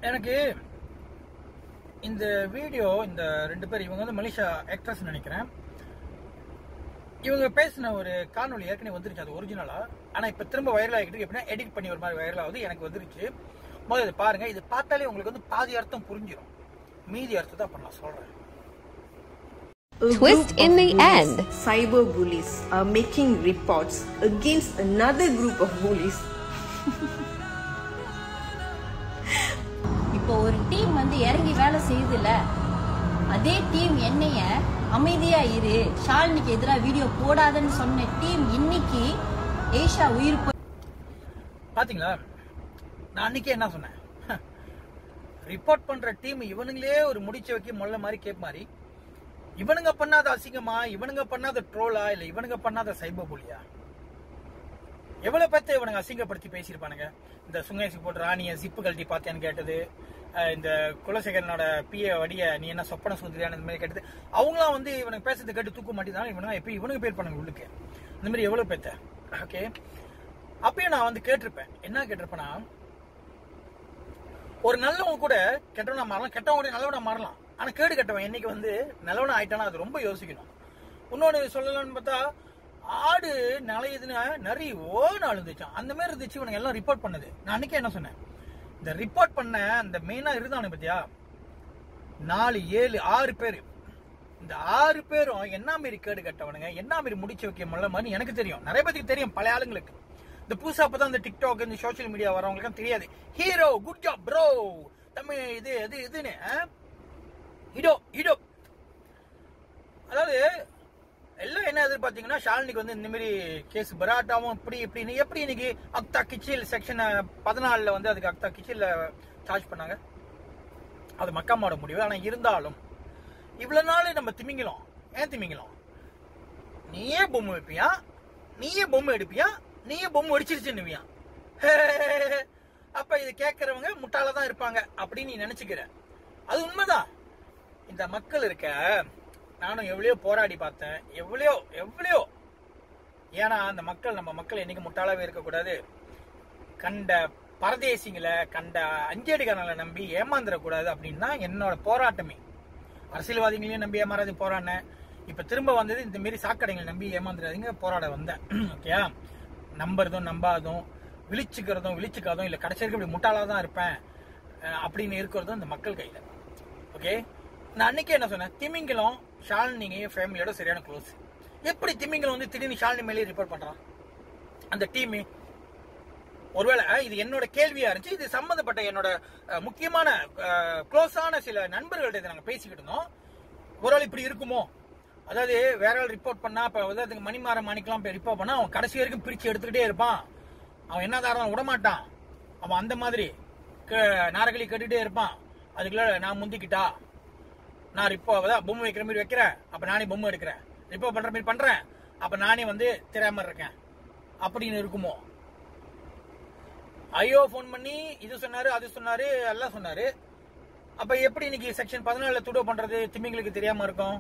எனக்கு இந்த வீடியோ இந்த 2 பேர் இவங்க வந்து மலேசியா ஆக்ட்ரஸ் நினைக்கிறேன். இவங்க பேசின ஒரு காணொலி ஏற்கனவே வந்துருச்சு, அது ஒரிஜினலா. ஆனா இப்ப திரும்ப வைரல் ஆகிட்டு எப்படின்னா எடிட் பண்ணி ஒரு மாதிரி வைரல் ஆகுது. எனக்கு வந்துருச்சு. முதல்ல இதை பாருங்க. இது பார்த்தாலே உங்களுக்கு வந்து பாதி அர்த்தம் புரிஞ்சிடும், மீதி அர்த்தத்தை அப்ப நான் சொல்றேன். Twist in the end. Cyber bullies are making reports against another group of bullies. இப்போ ஒரு டீம் வந்து இறங்கி வேலை செய்யுதுல, அதே டீம் என்னைய அமைதியா இரு, ஷாலினிக்கு எதிராக வீடியோ போடாதன்னு சொன்ன டீம் இன்னைக்கு ஏஷா உயிர் பாத்தீங்களா? நான் அன்னைக்கே என்ன சொன்னேன், ரிப்போர்ட் பண்ற டீம் இவனுங்களே ஒரு முடிச்சு வைக்க முள்ள மாதிரி கேப் மாதிரி, இவனுங்க பண்ணாத அசிங்கமா, இவனுங்க பண்ணாத ட்ரோலா, இல்ல இவனுங்க பண்ணாத சைபர் புலியா? எவ்வளவு பேர்த்த இவனுங்க அசிங்கப்படுத்தி பேசியிருப்பானுங்க. இந்த சுங்கேசி போட்டு ராணிய சிப்பு கழட்டி பார்த்தேன்னு கேட்டது, இந்த குலசேகரனோட பிஏ வடிய நீ என்ன சொப்பன சுந்தரியான இந்த மாதிரி கேட்டது, அவங்களாம் வந்து இவனுக்கு பேசுறது கேட்டு தூக்க மாட்டேதான் இவனுங்க எப்ப இவனுக்கு பேர் பண்ணுங்க உள்ளுக்கு. இந்த மாதிரி எவ்வளவு பேர்த்த. ஓகே, அப்பயும் நான் வந்து கேட்டிருப்பேன். என்ன கேட்டிருப்பேன்னா, ஒரு நல்லவங்க கூட கெட்டவனா மாறலாம், கெட்டவங்க கூட நல்லவனா மாறலாம். ஆனா கேடு கட்டவன் என்னைக்கு வந்து நல்லவனா ஆயிட்டானா அது ரொம்ப யோசிக்கணும். இன்னொன்னு சொல்லலாம்னு பார்த்தா, ஆடு நலையுதுன்னு நிறைய நாள் இருந்துச்சான். அந்த மாதிரி இருந்துச்சு இவனுங்க எல்லாம் ரிப்போர்ட் பண்ணது. நான் அன்னைக்கு என்ன சொன்னேன், இந்த ரிப்போர்ட் பண்ண அந்த மெயினா இருந்தானு பத்தியா 4, 7, 6 பேர். இந்த 6 பேரும் என்ன மாரி கேடு கட்டவனுங்க, என்ன மாரி முடிச்சு வைக்க முள்ள மாதிரி எனக்கு தெரியும். நிறைய பேருக்கு தெரியும், பழைய ஆளுங்களுக்கு. இந்த புதுசா அப்பதான் இந்த டிக்டாக் இந்த சோசியல் மீடியா வரவங்களுக்கு தெரியாது. Hero good job bro, Tamil இது இது இதுன்னு ஹீரோ ஹீரோ. அதாவது எல்லாம் என்ன எதிர்பார்த்தீங்கன்னா, ஷாலினிக்கு வந்து இந்த மாதிரி கேஸ் பராட்டாவும் இப்படி இப்படின்னு எப்படி இன்னைக்கு அக்தா கிச்சில் செக்ஷன் 14 வந்து அதுக்கு அக்தா கிச்சில் சார்ஜ் பண்ணாங்க. அது மக்காமோட முடிவு. ஆனா இருந்தாலும் இவ்வளவு நாள் நம்ம திமிங்கலாம். ஏன் திமிங்கலாம்? நீயே பொம்மை வைப்பியா, நீயே பொம்மை எடுப்பியா, நீயே பொம்மை அடிச்சிருச்சுன்னுவியா? அப்ப இது கேட்கறவங்க முட்டாளதான் இருப்பாங்க அப்படின்னு நீ நினைச்சுக்கிற. அது உண்மைதான். இந்த மக்கள் இருக்க, நானும் எவ்வளோ போராடி பார்த்தேன், எவ்வளோ. ஏன்னா அந்த மக்கள், நம்ம மக்கள் என்னைக்கு முட்டாளாவே இருக்கக்கூடாது. கண்ட பரதேசிங்களை, கண்ட அஞ்சடிகாரங்களை நம்பி ஏமாந்துடக்கூடாது அப்படின்னு தான் என்னோட போராட்டமே. அரசியல்வாதிகளையும் நம்பி ஏமாறாது போராடினேன். இப்ப திரும்ப வந்தது இந்த மாரி சாக்கடைகளை நம்பி ஏமாந்துடாதீங்க போராட வந்தேன். ஓகேயா? நம்புறதும் நம்பாதும், விழிச்சுக்கிறதும் விழிச்சுக்காதும், இல்ல கடைசி வரைக்கும் இப்படி முட்டாளாதான் இருப்பேன் அப்படின்னு இருக்கிறதும் இந்த மக்கள் கையில. ஓகே, நான் அன்னைக்கு என்ன சொன்னேன், திமிங்கலம் ஷாலினி ஃபேமிலியோட சரியான க்ளோஸ். எப்படி திமிங்கலம் வந்து திடீர்னு ஷாலினி மேலே ரிப்போர்ட் பண்றான் அந்த டீம்? ஒருவேளை இது என்னோட கேள்வியா இருந்துச்சு. இது சம்பந்தப்பட்ட என்னோட முக்கியமான க்ளோஸான சில நண்பர்கள்ட்ட நாங்க பேசிக்கிட்டு இருந்தோம். ஒருவேளை இப்படி இருக்குமோ, அதாவது வேற ஆள் ரிப்போர்ட் பண்ணா, இப்ப உதாரணத்துக்கு மணிமாற மாணிக்கலாம் ரிப்போர்ட் பண்ணா அவன் கடைசி வரைக்கும் பிரிச்சு எடுத்துக்கிட்டே இருப்பான். அவன் என்ன தாரம் விடமாட்டான். அவன் அந்த மாதிரி நாரகளி கட்டிட்டே இருப்பான். அதுக்குள்ள நான் முந்திக்கிட்டா, நான் ரிப்போ பொம்மை வைக்கிற மாதிரி வைக்கிறேன், அப்ப நானே பொம்மை எடுக்கிறேன், ரிப்போ பண்ற மாதிரி பண்றேன், அப்ப நானே வந்து தெரியாம இருக்கேன் அப்படின்னு இருக்குமோ? ஐயோ போன் பண்ணி இது சொன்னாரு அது சொன்னாரு எல்லாம் சொன்னாரு. அப்ப எப்படி இன்னைக்கு செக்ஷன் 14 துடோ பண்றது திமிங்களுக்கு தெரியாம இருக்கும்?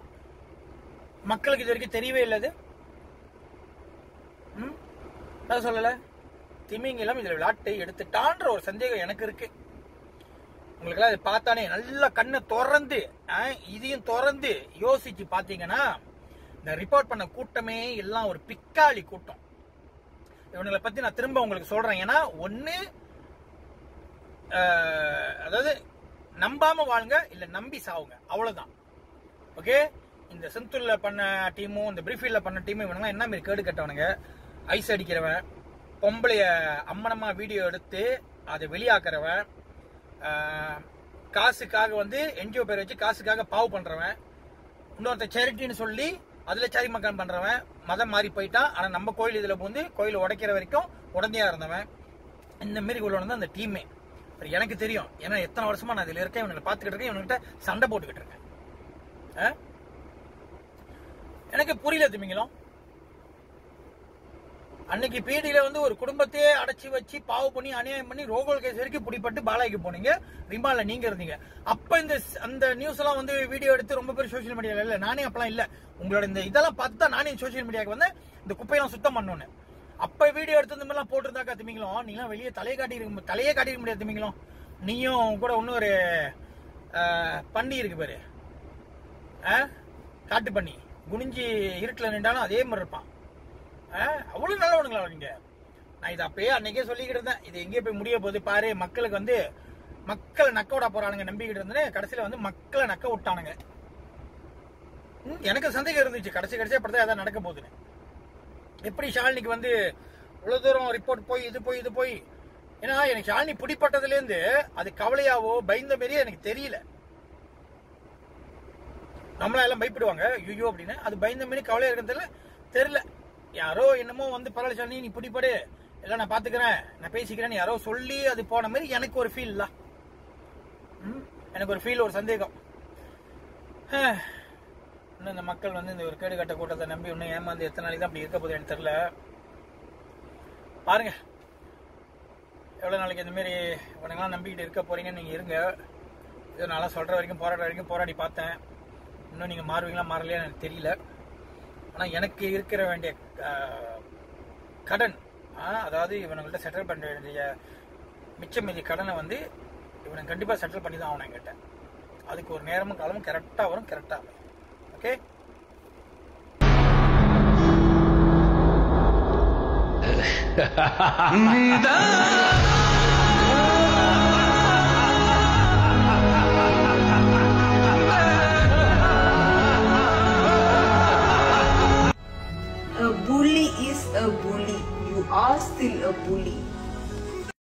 மக்களுக்கு இது வரைக்கும் தெரியவே இல்லது. சொல்லல, திமிங்கலம் இதுல விளையாட்டை எடுத்துட்டான்ற ஒரு சந்தேகம் எனக்கு இருக்கு. உங்களுக்கு அதை பார்த்தானே நல்லா கண்ணை திறந்து இதையும் திறந்து யோசிச்சு பாத்தீங்கன்னா, இந்த ரிப்போர்ட் பண்ண கூட்டமே எல்லாம் ஒரு பிக்காளி கூட்டம். இவங்களை பத்தி நான் திரும்ப உங்களுக்கு சொல்றேன். ஏன்னா ஒண்ணு, அதாவது நம்பாம வாழுங்க, இல்ல நம்பி சாவுங்க, அவ்வளவுதான். ஓகே, இந்த செந்துல்ல பண்ண டீமும் இந்த பிரீஃபீல்ட்ல பண்ண டீமும் இவனுங்க என்ன மாதிரி கேடு கட்டவனுங்க. ஐஸ் அடிக்கிறவன், பொம்பளைய அம்மனமா வீடியோ எடுத்து அதை வெளியாக்குறவன், காசுக்காக வந்து என்ஜிஓ பேர் வச்சு காசுக்காக பாவ் பண்றவன், இன்னொருத்த சேரிட்டின்னு சொல்லி அதுல சாரி மக்கள் பண்றவன், மதம் மாறி போயிட்டான். ஆனா நம்ம கோயில் இதுல வந்து கோயில் உடைக்கிற வரைக்கும் உடந்தையா இருந்தவன், இந்த மாரி உள்ளவன் தான் அந்த டீமே. எனக்கு தெரியும். ஏன்னா எத்தனை வருஷமா நான் இதுல இருக்கேன், இவங்களை பாத்துக்கிட்டு இருக்கேன், இவன்கிட்ட சண்டை போட்டுக்கிட்டு இருக்கேன். எனக்கு புரியல திமிங்கலம். அன்னைக்கு பீடியில வந்து ஒரு குடும்பத்தையே அடைச்சி வச்சு பாவ பண்ணி அநியாயம் பண்ணி ரோகோல் கேஸ் வரைக்கும் பிடிப்பட்டு பாலாய்க்கு போனீங்க, ரிமால நீங்க இருந்தீங்க. அப்ப இந்த அந்த நியூஸ் எல்லாம் வந்து வீடியோ எடுத்து ரொம்ப பேர் சோசியல் மீடியால இல்ல, நானே அப்பெல்லாம் இல்ல, உங்களோட இந்த இதெல்லாம் பார்த்து தான் நானே சோசியல் மீடியாவுக்கு வந்து இந்த குப்பையெல்லாம் சுத்தம் பண்ணோன்னு. அப்ப வீடியோ எடுத்து இந்த மாதிரிலாம் போட்டிருந்தாக்கா திமிங்கலம், நீங்களாம் வெளியே தலையே காட்டிருக்க முடியாது திமிங்கலம். நீயும் கூட இன்னொரு பண்ணி இருக்கு பாரு, காட்டு பண்ணி குனிஞ்சி இருட்டில் நின்றாலும் அதே மாதிரி இருப்பான். அவ்வளவு நல்லவனுங்களா நீங்க? நான் இதை அப்பயே அன்னைக்கே சொல்லிக்கிட்டு இருந்தேன், இது எங்கேயே போய் முடிய போகுது பாரு. மக்களுக்கு வந்து மக்களை நக்க விட போறானுங்க நம்பிக்கிட்டு இருந்தேன். கடைசியில வந்து மக்களை நக்க விட்டானுங்க. எனக்கு சந்தேகம் இருந்துச்சு கடைசியா படுத்தா அதான் நடக்க போகுதுன்னு. எப்படி ஷாலினிக்கு வந்து இவ்வளவு தூரம் ரிப்போர்ட் போய் இது போய் ஏன்னா எனக்கு ஷாலினி பிடிப்பட்டதுல இருந்து அது கவலையாவோ பயந்த மாரியே எனக்கு தெரியல. நம்மளா எல்லாம் பயப்படுவாங்க ஐயோ அப்படின்னு, அது பயந்த மாரி கவலையா இருக்கிறதுல தெரியல. யாரோ என்னமோ வந்து பரவாயில்ல ஷாலினி நீ பிடிப்படு, எல்லாம் நான் பாத்துக்கிறேன், நான் பேசிக்கிறேன்னு யாரோ சொல்லி அது போன மாதிரி எனக்கு ஒரு ஃபீல். எனக்கு ஒரு ஃபீல், ஒரு சந்தேகம். இன்னும் இந்த மக்கள் வந்து இந்த ஒரு கேடு கட்ட கூட்டத்தை நம்பி இன்னும் ஏமாந்து எத்தனை நாளைக்கு தான் அப்படி இருக்க போகுது எனக்கு தெரியல. பாருங்க எவ்வளவு நாளைக்கு இந்த மாதிரி உனங்கெல்லாம் நம்பிக்கிட்டு இருக்க போறீங்கன்னு நீங்க இருங்க. இது நல்லா சொல்ற வரைக்கும் போராடுற வரைக்கும் போராடி பார்த்தேன். இன்னும் நீங்க மாறுவீங்களா மாறலையா எனக்கு தெரியல. ஆனா எனக்கு இருக்கிற வேண்டிய கடன், அதாவது இவனுங்கள்ட்ட செட்டில் பண்ண வேண்டிய மிச்ச மீதி கடனை வந்து இவனுக்கு கண்டிப்பா செட்டில் பண்ணி தான் ஆகணும் என்கிட்ட. அதுக்கு ஒரு நேரமும் காலமும் கரெக்டா வரும், கரெக்டா. ஓகே.